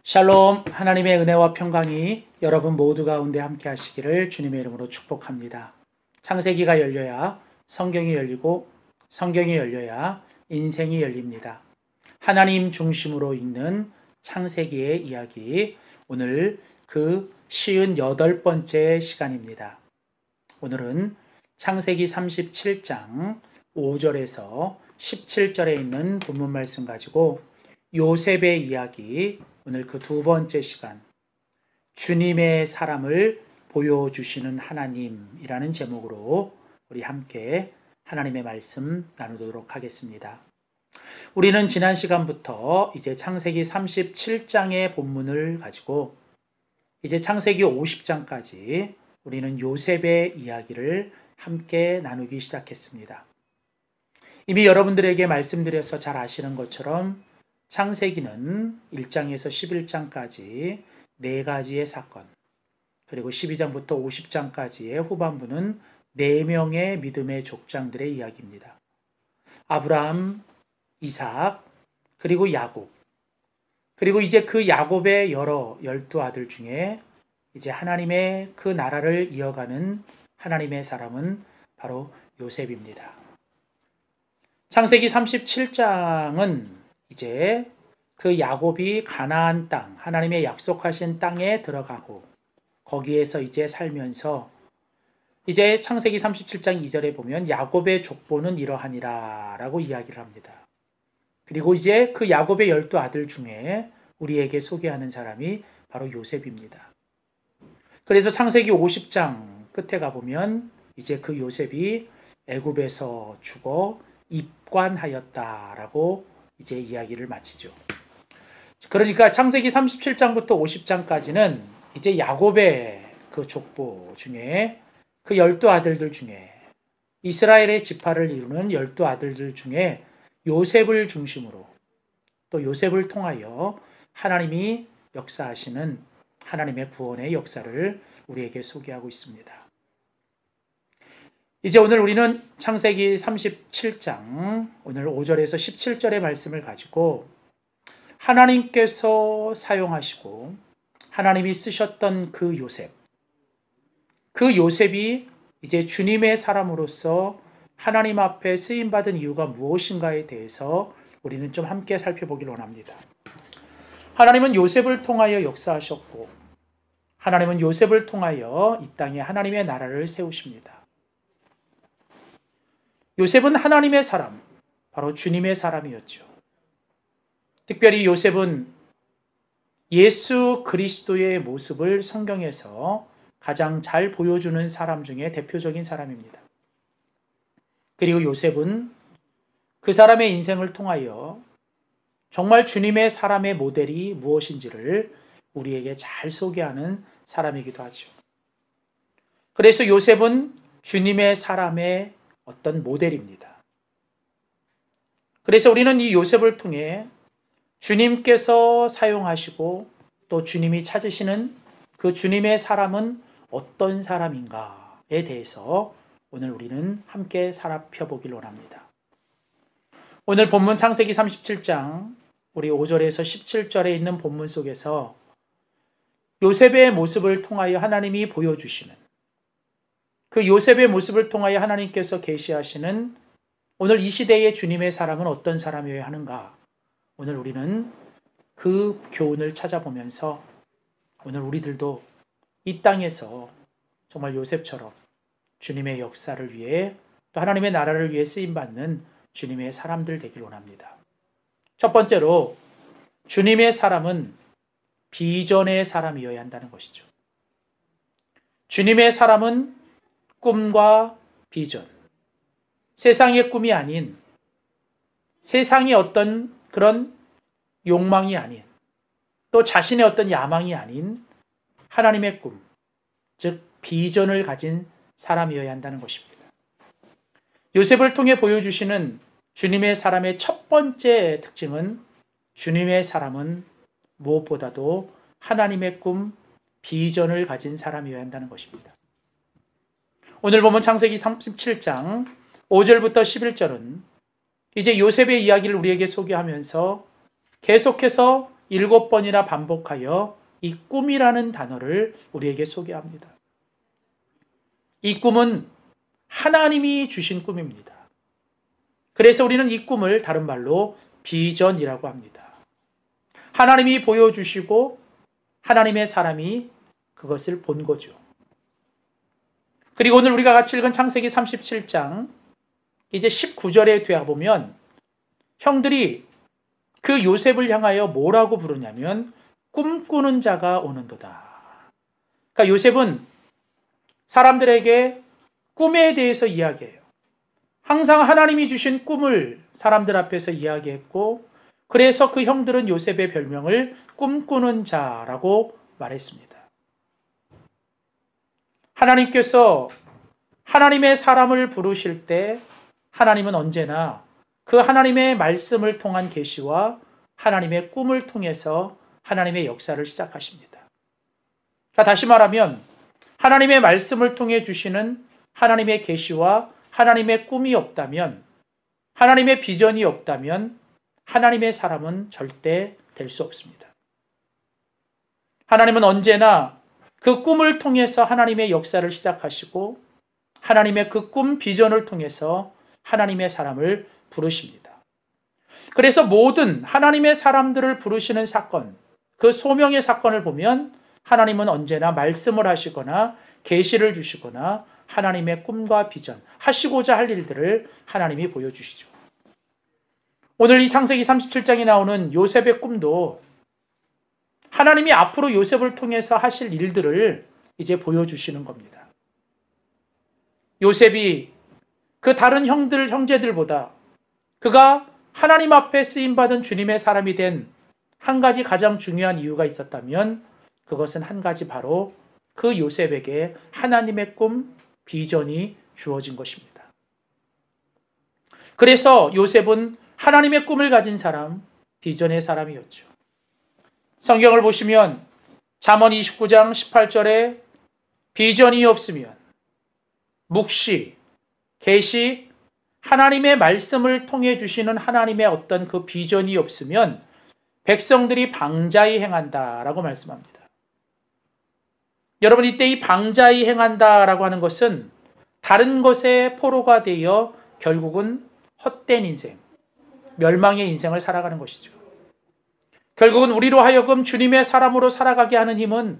샬롬, 하나님의 은혜와 평강이 여러분 모두 가운데 함께 하시기를 주님의 이름으로 축복합니다. 창세기가 열려야 성경이 열리고 성경이 열려야 인생이 열립니다. 하나님 중심으로 읽는 창세기의 이야기, 오늘 그 58번째 시간입니다. 오늘은 창세기 37장 5절에서 17절에 있는 본문 말씀 가지고 요셉의 이야기, 오늘 그 두 번째 시간, 주님의 사람을 보여주시는 하나님이라는 제목으로 우리 함께 하나님의 말씀 나누도록 하겠습니다. 우리는 지난 시간부터 이제 창세기 37장의 본문을 가지고 이제 창세기 50장까지 우리는 요셉의 이야기를 함께 나누기 시작했습니다. 이미 여러분들에게 말씀드려서 잘 아시는 것처럼 창세기는 1장에서 11장까지 4가지의 사건, 그리고 12장부터 50장까지의 후반부는 4명의 믿음의 족장들의 이야기입니다. 아브라함, 이삭, 그리고 야곱, 그리고 이제 그 야곱의 12아들 중에 이제 하나님의 그 나라를 이어가는 하나님의 사람은 바로 요셉입니다. 창세기 37장은 이제 그 야곱이 가나안 땅, 하나님의 약속하신 땅에 들어가고 거기에서 이제 살면서 이제 창세기 37장 2절에 보면 야곱의 족보는 이러하니라 라고 이야기를 합니다. 그리고 이제 그 야곱의 12아들 중에 우리에게 소개하는 사람이 바로 요셉입니다. 그래서 창세기 50장 끝에 가보면 이제 그 요셉이 애굽에서 죽어 입관하였다라고 이제 이야기를 마치죠. 그러니까 창세기 37장부터 50장까지는 이제 야곱의 그 족보 중에 그 12아들들 중에 이스라엘의 지파를 이루는 12아들들 중에 요셉을 중심으로 또 요셉을 통하여 하나님이 역사하시는 하나님의 구원의 역사를 우리에게 소개하고 있습니다. 이제 오늘 우리는 창세기 37장 오늘 5절에서 17절의 말씀을 가지고 하나님께서 사용하시고 하나님이 쓰셨던 그 요셉이 이제 주님의 사람으로서 하나님 앞에 쓰임받은 이유가 무엇인가에 대해서 우리는 좀 함께 살펴보길 원합니다. 하나님은 요셉을 통하여 역사하셨고 하나님은 요셉을 통하여 이 땅에 하나님의 나라를 세우십니다. 요셉은 하나님의 사람, 바로 주님의 사람이었죠. 특별히 요셉은 예수 그리스도의 모습을 성경에서 가장 잘 보여주는 사람 중에 대표적인 사람입니다. 그리고 요셉은 그 사람의 인생을 통하여 정말 주님의 사람의 모델이 무엇인지를 우리에게 잘 소개하는 사람이기도 하죠. 그래서 요셉은 주님의 사람의 어떤 모델입니다. 그래서 우리는 이 요셉을 통해 주님께서 사용하시고 또 주님이 찾으시는 그 주님의 사람은 어떤 사람인가에 대해서 오늘 우리는 함께 살펴보길 원합니다. 오늘 본문 창세기 37장 우리 5절에서 17절에 있는 본문 속에서 요셉의 모습을 통하여 하나님이 보여주시는 그 요셉의 모습을 통하여 하나님께서 계시하시는 오늘 이 시대의 주님의 사람은 어떤 사람이어야 하는가? 오늘 우리는 그 교훈을 찾아보면서 오늘 우리들도 이 땅에서 정말 요셉처럼 주님의 역사를 위해 또 하나님의 나라를 위해 쓰임받는 주님의 사람들 되길 원합니다. 첫 번째로 주님의 사람은 비전의 사람이어야 한다는 것이죠. 주님의 사람은 꿈과 비전, 세상의 꿈이 아닌 세상의 어떤 그런 욕망이 아닌 또 자신의 어떤 야망이 아닌 하나님의 꿈, 즉 비전을 가진 사람이어야 한다는 것입니다. 요셉을 통해 보여주시는 주님의 사람의 첫 번째 특징은 주님의 사람은 무엇보다도 하나님의 꿈, 비전을 가진 사람이어야 한다는 것입니다. 오늘 보면 창세기 37장 5절부터 11절은 이제 요셉의 이야기를 우리에게 소개하면서 계속해서 7번이나 반복하여 이 꿈이라는 단어를 우리에게 소개합니다. 이 꿈은 하나님이 주신 꿈입니다. 그래서 우리는 이 꿈을 다른 말로 비전이라고 합니다. 하나님이 보여주시고 하나님의 사람이 그것을 본 거죠. 그리고 오늘 우리가 같이 읽은 창세기 37장 이제 19절에 되어보면 형들이 그 요셉을 향하여 뭐라고 부르냐면 꿈꾸는 자가 오는도다. 그러니까 요셉은 사람들에게 꿈에 대해서 이야기해요. 항상 하나님이 주신 꿈을 사람들 앞에서 이야기했고 그래서 그 형들은 요셉의 별명을 꿈꾸는 자라고 말했습니다. 하나님께서 하나님의 사람을 부르실 때 하나님은 언제나 그 하나님의 말씀을 통한 계시와 하나님의 꿈을 통해서 하나님의 역사를 시작하십니다. 그러니까 다시 말하면 하나님의 말씀을 통해 주시는 하나님의 계시와 하나님의 꿈이 없다면, 하나님의 비전이 없다면 하나님의 사람은 절대 될 수 없습니다. 하나님은 언제나 그 꿈을 통해서 하나님의 역사를 시작하시고 하나님의 그 꿈 비전을 통해서 하나님의 사람을 부르십니다. 그래서 모든 하나님의 사람들을 부르시는 사건, 그 소명의 사건을 보면 하나님은 언제나 말씀을 하시거나 계시를 주시거나 하나님의 꿈과 비전, 하시고자 할 일들을 하나님이 보여주시죠. 오늘 이 창세기 37장에 나오는 요셉의 꿈도 하나님이 앞으로 요셉을 통해서 하실 일들을 이제 보여주시는 겁니다. 요셉이 그 다른 형제들보다 그가 하나님 앞에 쓰임받은 주님의 사람이 된 한 가지 가장 중요한 이유가 있었다면 그것은 한 가지 바로 그 요셉에게 하나님의 꿈, 비전이 주어진 것입니다. 그래서 요셉은 하나님의 꿈을 가진 사람, 비전의 사람이었죠. 성경을 보시면 잠언 29장 18절에 비전이 없으면 묵시, 계시, 하나님의 말씀을 통해 주시는 하나님의 어떤 그 비전이 없으면 백성들이 방자히 행한다라고 말씀합니다. 여러분 이때 이 방자히 행한다라고 하는 것은 다른 것에 포로가 되어 결국은 헛된 인생, 멸망의 인생을 살아가는 것이죠. 결국은 우리로 하여금 주님의 사람으로 살아가게 하는 힘은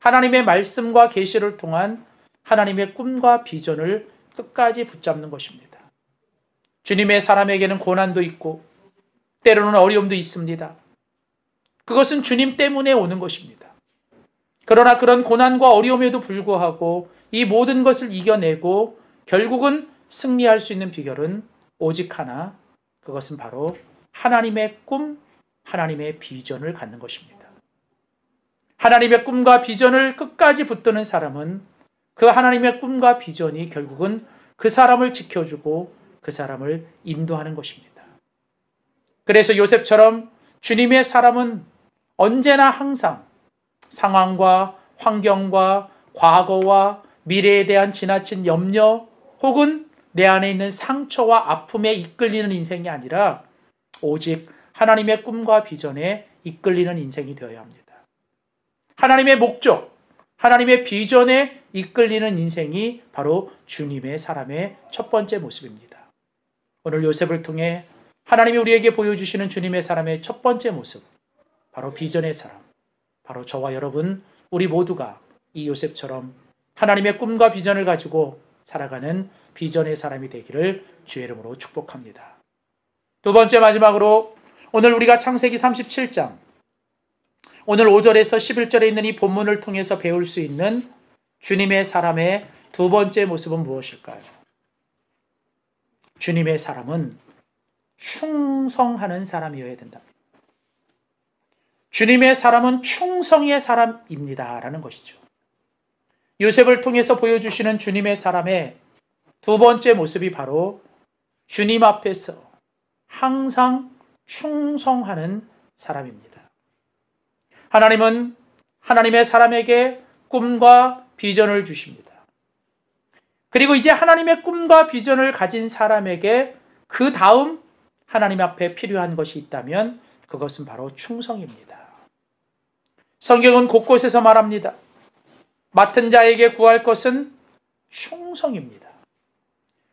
하나님의 말씀과 계시를 통한 하나님의 꿈과 비전을 끝까지 붙잡는 것입니다. 주님의 사람에게는 고난도 있고 때로는 어려움도 있습니다. 그것은 주님 때문에 오는 것입니다. 그러나 그런 고난과 어려움에도 불구하고 이 모든 것을 이겨내고 결국은 승리할 수 있는 비결은 오직 하나, 그것은 바로 하나님의 꿈, 하나님의 비전을 갖는 것입니다. 하나님의 꿈과 비전을 끝까지 붙드는 사람은 그 하나님의 꿈과 비전이 결국은 그 사람을 지켜주고 그 사람을 인도하는 것입니다. 그래서 요셉처럼 주님의 사람은 언제나 항상 상황과 환경과 과거와 미래에 대한 지나친 염려 혹은 내 안에 있는 상처와 아픔에 이끌리는 인생이 아니라 오직 하나님의 꿈과 비전에 이끌리는 인생이 되어야 합니다. 하나님의 목적, 하나님의 비전에 이끌리는 인생이 바로 주님의 사람의 첫 번째 모습입니다. 오늘 요셉을 통해 하나님이 우리에게 보여주시는 주님의 사람의 첫 번째 모습, 바로 비전의 사람, 바로 저와 여러분, 우리 모두가 이 요셉처럼 하나님의 꿈과 비전을 가지고 살아가는 비전의 사람이 되기를 주의 이름으로 축복합니다. 두 번째 마지막으로 오늘 우리가 창세기 37장 오늘 5절에서 11절에 있는 이 본문을 통해서 배울 수 있는 주님의 사람의 두 번째 모습은 무엇일까요? 주님의 사람은 충성하는 사람이어야 된다. 주님의 사람은 충성의 사람입니다. 라는 것이죠. 요셉을 통해서 보여주시는 주님의 사람의 두 번째 모습이 바로 주님 앞에서 항상 충성하는 사람입니다. 하나님은 하나님의 사람에게 꿈과 비전을 주십니다. 그리고 이제 하나님의 꿈과 비전을 가진 사람에게 그 다음 하나님 앞에 필요한 것이 있다면 그것은 바로 충성입니다. 성경은 곳곳에서 말합니다. 맡은 자에게 구할 것은 충성입니다.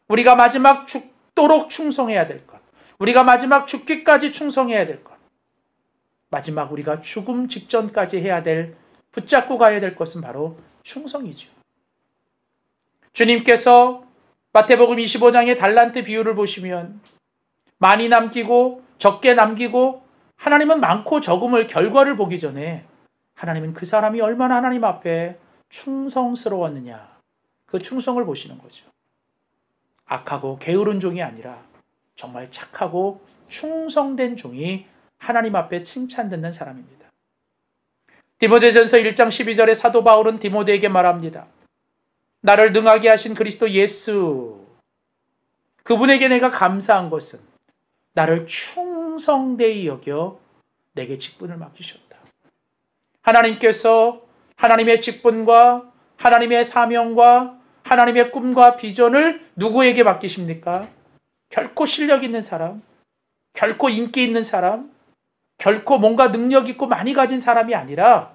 우리가 마지막 죽도록 충성해야 될 것, 우리가 마지막 죽기까지 충성해야 될 것, 마지막 우리가 죽음 직전까지 해야 될, 붙잡고 가야 될 것은 바로 충성이죠. 주님께서 마태복음 25장의 달란트 비유를 보시면 많이 남기고 적게 남기고, 하나님은 많고 적음을 결과를 보기 전에 하나님은 그 사람이 얼마나 하나님 앞에 충성스러웠느냐, 그 충성을 보시는 거죠. 악하고 게으른 종이 아니라 정말 착하고 충성된 종이 하나님 앞에 칭찬 듣는 사람입니다. 디모데전서 1장 12절에 사도 바울은 디모데에게 말합니다. 나를 능하게 하신 그리스도 예수, 그분에게 내가 감사한 것은 나를 충성되이 여겨 내게 직분을 맡기셨다. 하나님께서 하나님의 직분과 하나님의 사명과 하나님의 꿈과 비전을 누구에게 맡기십니까? 결코 실력 있는 사람, 결코 인기 있는 사람, 결코 뭔가 능력 있고 많이 가진 사람이 아니라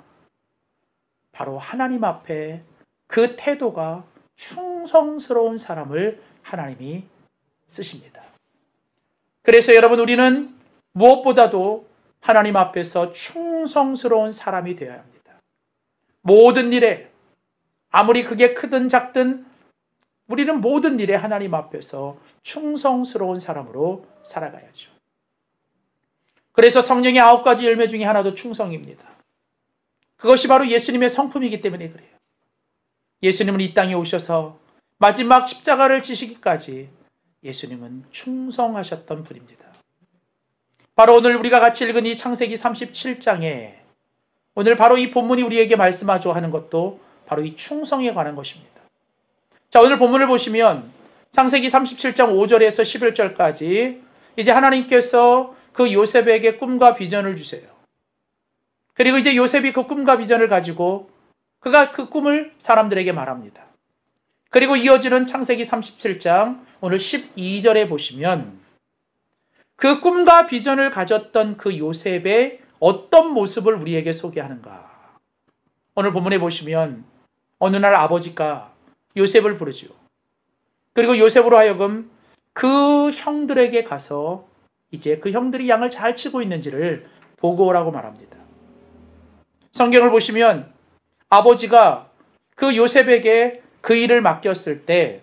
바로 하나님 앞에 그 태도가 충성스러운 사람을 하나님이 쓰십니다. 그래서 여러분, 우리는 무엇보다도 하나님 앞에서 충성스러운 사람이 되어야 합니다. 모든 일에, 아무리 그게 크든 작든 우리는 모든 일에 하나님 앞에서 충성스러운 사람으로 살아가야죠. 그래서 성령의 9가지 열매 중에 하나도 충성입니다. 그것이 바로 예수님의 성품이기 때문에 그래요. 예수님은 이 땅에 오셔서 마지막 십자가를 지시기까지 예수님은 충성하셨던 분입니다. 바로 오늘 우리가 같이 읽은 이 창세기 37장에 오늘 바로 이 본문이 우리에게 말씀하죠 하는 것도 바로 이 충성에 관한 것입니다. 자, 오늘 본문을 보시면 창세기 37장 5절에서 11절까지 이제 하나님께서 그 요셉에게 꿈과 비전을 주세요. 그리고 이제 요셉이 그 꿈과 비전을 가지고 그가 그 꿈을 사람들에게 말합니다. 그리고 이어지는 창세기 37장 오늘 12절에 보시면 그 꿈과 비전을 가졌던 그 요셉의 어떤 모습을 우리에게 소개하는가. 오늘 본문에 보시면 어느 날 아버지가 요셉을 부르죠. 그리고 요셉으로 하여금 그 형들에게 가서 이제 그 형들이 양을 잘 치고 있는지를 보고 오라고 말합니다. 성경을 보시면 아버지가 그 요셉에게 그 일을 맡겼을 때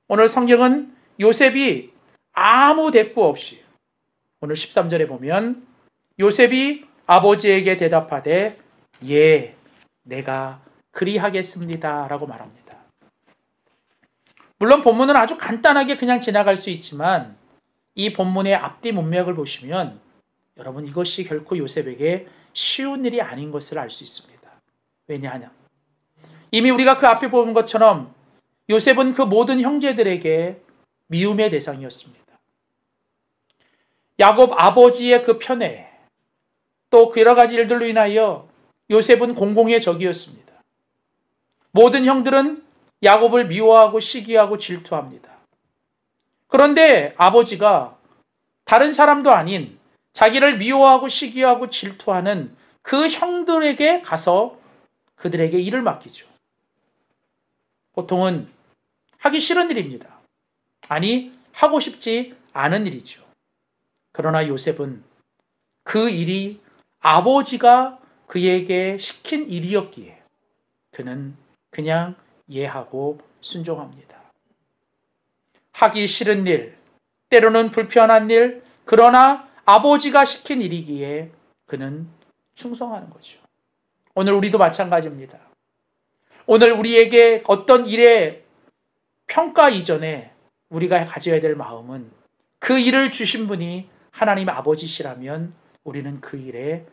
오늘 성경은 요셉이 아무 대꾸 없이 오늘 13절에 보면 요셉이 아버지에게 대답하되 예, 내가 그리하겠습니다 라고 말합니다. 물론 본문은 아주 간단하게 그냥 지나갈 수 있지만 이 본문의 앞뒤 문맥을 보시면 여러분, 이것이 결코 요셉에게 쉬운 일이 아닌 것을 알 수 있습니다. 왜냐하냐, 이미 우리가 그 앞에 본 것처럼 요셉은 그 모든 형제들에게 미움의 대상이었습니다. 야곱 아버지의 그 편애, 또 여러 가지 일들로 인하여 요셉은 공공의 적이었습니다. 모든 형들은 야곱을 미워하고 시기하고 질투합니다. 그런데 아버지가 다른 사람도 아닌 자기를 미워하고 시기하고 질투하는 그 형들에게 가서 그들에게 일을 맡기죠. 보통은 하기 싫은 일입니다. 아니, 하고 싶지 않은 일이죠. 그러나 요셉은 그 일이 아버지가 그에게 시킨 일이었기에 그는 그냥 예하고 순종합니다. 하기 싫은 일, 때로는 불편한 일, 그러나 아버지가 시킨 일이기에 그는 충성하는 거죠. 오늘 우리도 마찬가지입니다. 오늘 우리에게 어떤 일의 평가 이전에 우리가 가져야 될 마음은 그 일을 주신 분이 하나님 아버지시라면 우리는 그 일에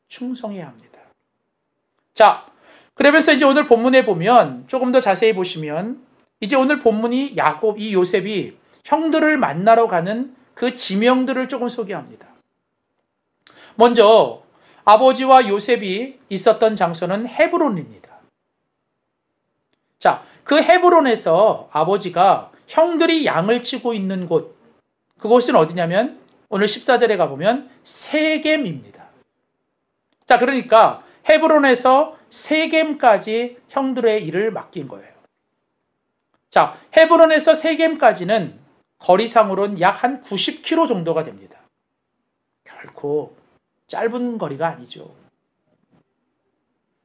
충성해야 합니다. 자, 그러면서 이제 오늘 본문에 보면 조금 더 자세히 보시면 이제 오늘 본문이 이 요셉이 형들을 만나러 가는 그 지명들을 조금 소개합니다. 먼저 아버지와 요셉이 있었던 장소는 헤브론입니다. 자, 그 헤브론에서 아버지가 형들이 양을 치고 있는 곳, 그곳은 어디냐면 오늘 14절에 가보면 세겜입니다. 자, 그러니까 헤브론에서 세겜까지 형들의 일을 맡긴 거예요. 자, 헤브론에서 세겜까지는 거리상으로는 약 한 90km 정도가 됩니다. 결코 짧은 거리가 아니죠.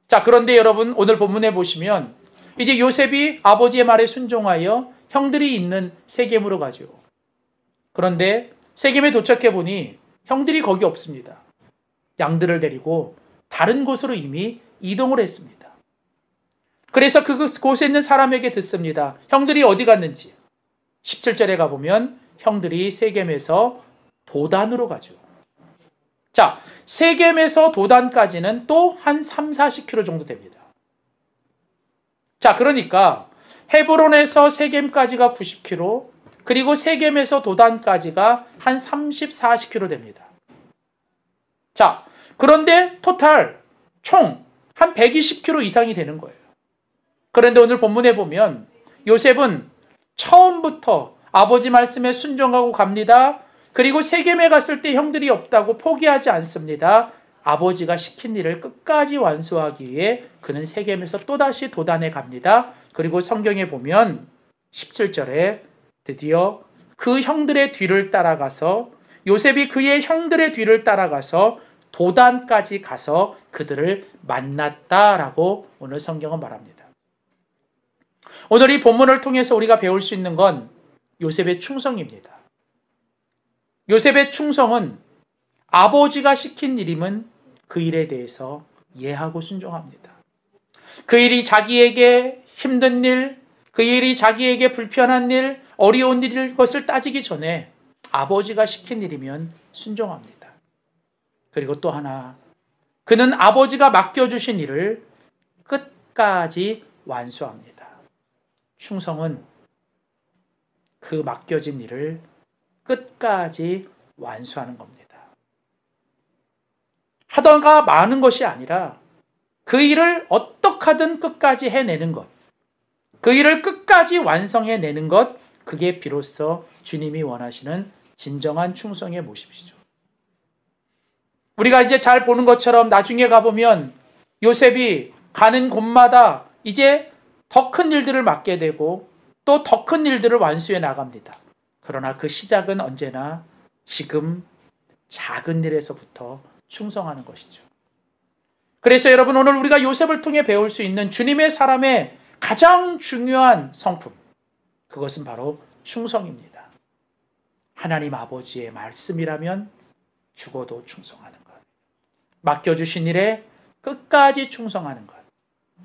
자, 그런데 여러분 오늘 본문에 보시면 이제 요셉이 아버지의 말에 순종하여 형들이 있는 세겜으로 가죠. 그런데 세겜에 도착해 보니 형들이 거기 없습니다. 양들을 데리고 다른 곳으로 이미 이동을 했습니다. 그래서 그곳에 있는 사람에게 듣습니다. 형들이 어디 갔는지. 17절에 가보면 형들이 세겜에서 도단으로 가죠. 자, 세겜에서 도단까지는 또 한 3, 40km 정도 됩니다. 자, 그러니까 헤브론에서 세겜까지가 90km, 그리고 세겜에서 도단까지가 한 30, 40km 됩니다. 자, 그런데 토탈 총 한 120km 이상이 되는 거예요. 그런데 오늘 본문에 보면 요셉은 처음부터 아버지 말씀에 순종하고 갑니다. 그리고 세겜에 갔을 때 형들이 없다고 포기하지 않습니다. 아버지가 시킨 일을 끝까지 완수하기 위해 그는 세겜에서 또다시 도단에 갑니다. 그리고 성경에 보면 17절에 드디어 그 형들의 뒤를 따라가서 요셉이 그의 형들의 뒤를 따라가서 도단까지 가서 그들을 만났다라고 오늘 성경은 말합니다. 오늘 이 본문을 통해서 우리가 배울 수 있는 건 요셉의 충성입니다. 요셉의 충성은 아버지가 시킨 일임은 그 일에 대해서 이해하고 순종합니다. 그 일이 자기에게 힘든 일, 그 일이 자기에게 불편한 일, 어려운 일일 것을 따지기 전에 아버지가 시킨 일이면 순종합니다. 그리고 또 하나, 그는 아버지가 맡겨주신 일을 끝까지 완수합니다. 충성은 그 맡겨진 일을 끝까지 완수하는 겁니다. 하다가 마는 것이 아니라 그 일을 어떻게 하든 끝까지 해내는 것, 그 일을 끝까지 완성해내는 것, 그게 비로소 주님이 원하시는 진정한 충성의 모습이죠. 우리가 이제 잘 보는 것처럼 나중에 가보면 요셉이 가는 곳마다 이제 더 큰 일들을 맡게 되고 또 더 큰 일들을 완수해 나갑니다. 그러나 그 시작은 언제나 지금 작은 일에서부터 충성하는 것이죠. 그래서 여러분 오늘 우리가 요셉을 통해 배울 수 있는 주님의 사람의 가장 중요한 성품, 그것은 바로 충성입니다. 하나님 아버지의 말씀이라면 죽어도 충성하는 것, 맡겨주신 일에 끝까지 충성하는 것,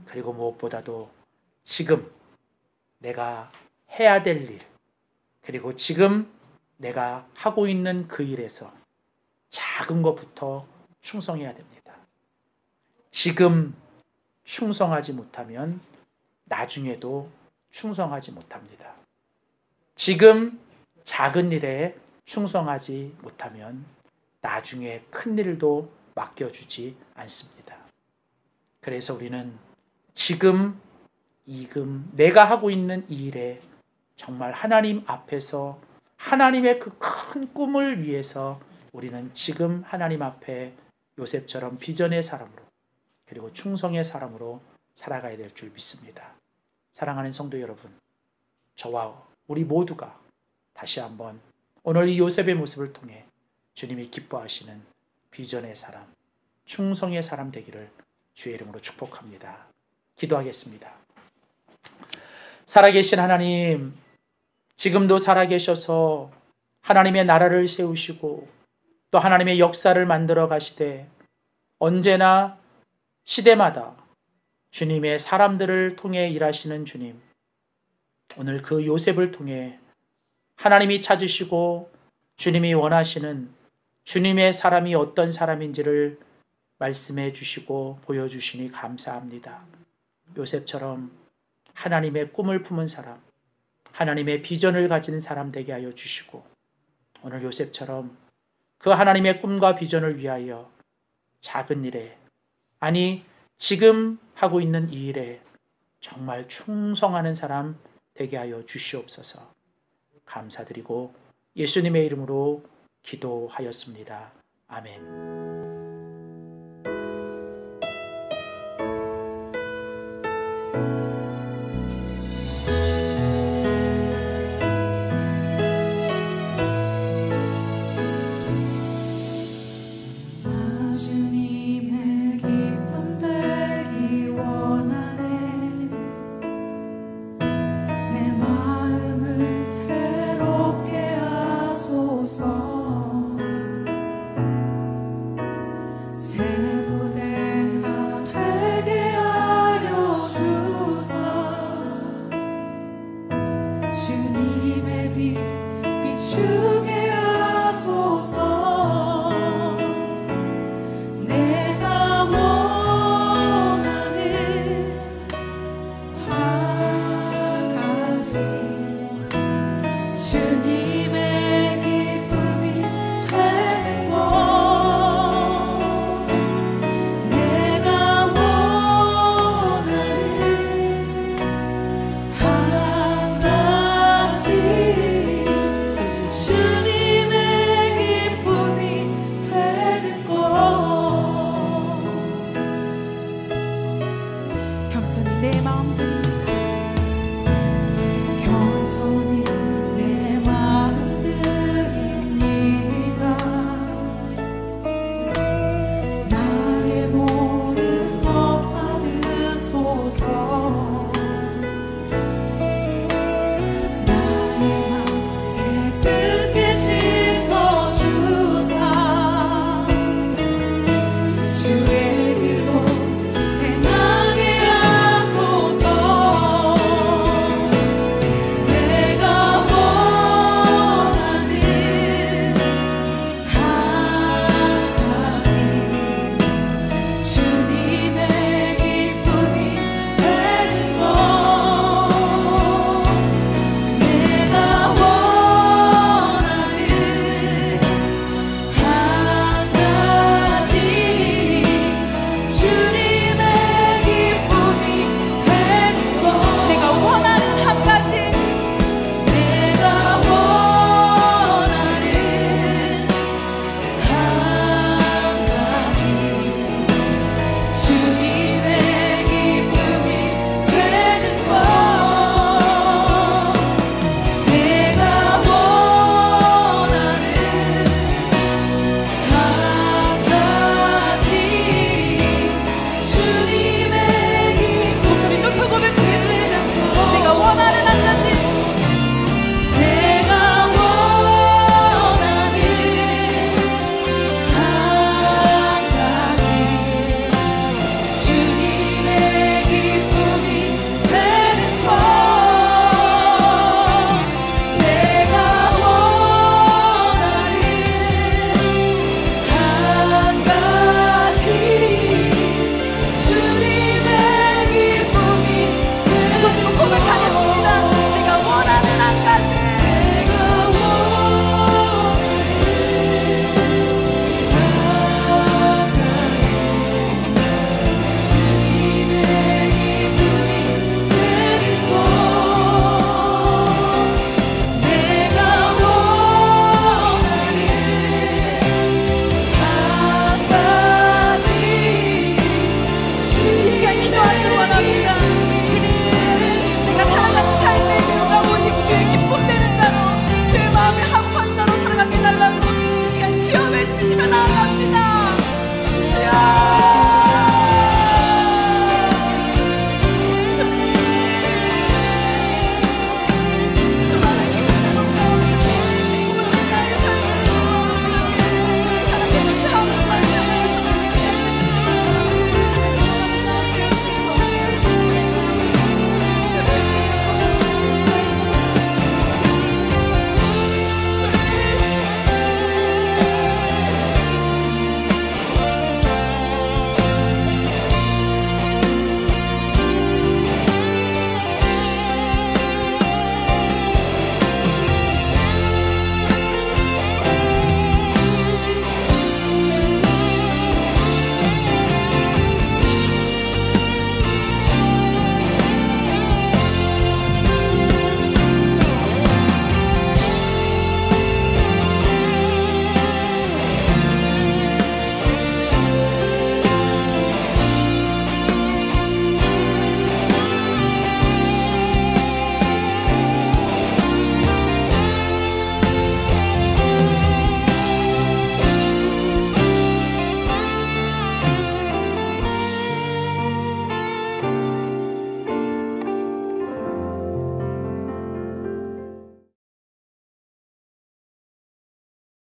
그리고 무엇보다도 지금 내가 해야 될 일, 그리고 지금 내가 하고 있는 그 일에서 작은 것부터 충성해야 됩니다. 지금 충성하지 못하면 나중에도 충성하지 못합니다. 지금 작은 일에 충성하지 못하면 나중에 큰 일도 맡겨주지 않습니다. 그래서 우리는 지금 내가 하고 있는 이 일에 정말 하나님 앞에서 하나님의 그 큰 꿈을 위해서 우리는 지금 하나님 앞에 요셉처럼 비전의 사람으로 그리고 충성의 사람으로 살아가야 될 줄 믿습니다. 사랑하는 성도 여러분, 저와 우리 모두가 다시 한번 오늘 이 요셉의 모습을 통해 주님이 기뻐하시는 비전의 사람, 충성의 사람 되기를 주의 이름으로 축복합니다. 기도하겠습니다. 살아계신 하나님, 지금도 살아계셔서 하나님의 나라를 세우시고 또 하나님의 역사를 만들어 가시되 언제나 시대마다 주님의 사람들을 통해 일하시는 주님, 오늘 그 요셉을 통해 하나님이 찾으시고 주님이 원하시는 주님의 사람이 어떤 사람인지를 말씀해 주시고 보여주시니 감사합니다. 요셉처럼 하나님의 꿈을 품은 사람, 하나님의 비전을 가진 사람 되게 하여 주시고 오늘 요셉처럼 그 하나님의 꿈과 비전을 위하여 작은 일에, 아니 지금 하고 있는 이 일에 정말 충성하는 사람 되게 하여 주시옵소서. 감사드리고 예수님의 이름으로 기도하였습니다. 아멘.